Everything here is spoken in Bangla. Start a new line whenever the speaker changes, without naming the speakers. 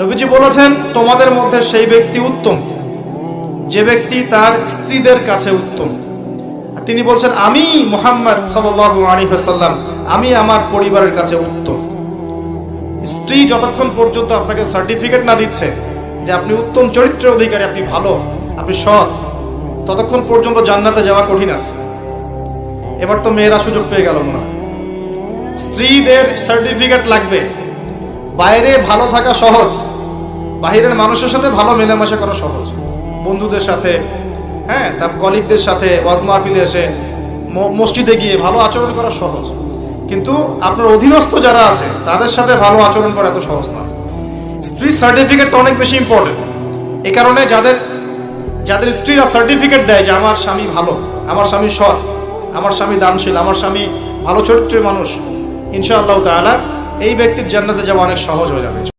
নবীজি বলেছেন, তোমাদের মধ্যে সেই ব্যক্তি উত্তম যে ব্যক্তি তার স্ত্রীদের কাছে উত্তম। আর তিনি বলছেন, আমি মুহাম্মদ সাল্লাল্লাহু আলাইহি ওয়াসাল্লাম আমি আমার পরিবারের কাছে উত্তম। স্ত্রী যতক্ষণ পর্যন্ত আপনাকে সার্টিফিকেট না দিচ্ছে যে আপনি উত্তম চরিত্রের অধিকারী, আপনি ভালো, আপনি সৎ, ততক্ষণ পর্যন্ত জান্নাতে যাওয়া কঠিন আছে। এবার তো মেয়েরা সুযোগ পেয়ে গেল মনে হয়। স্ত্রীদের সার্টিফিকেট লাগবে। বাইরে ভালো থাকা সহজ, বাহিরের মানুষের সাথে ভালো মেলামেশা করা সহজ, বন্ধুদের সাথে, হ্যাঁ, তার কলিগদের সাথে, ওয়াজ মাহফিলে এসে, মসজিদে গিয়ে ভালো আচরণ করা সহজ। কিন্তু আপনার অধীনস্থ যারা আছে তাদের সাথে ভালো আচরণ করা এত সহজ না। স্ত্রীর সার্টিফিকেটটা অনেক বেশি ইম্পর্টেন্ট। এ কারণে যাদের স্ত্রীরা সার্টিফিকেট দেয় যে আমার স্বামী ভালো, আমার স্বামী সৎ, আমার স্বামী দানশীল, আমার স্বামী ভালো চরিত্রের মানুষ, ইনশাআল্লাহ তাআলা এই ব্যক্তির জান্নাতে যাওয়া অনেক সহজ হয়ে যাবে।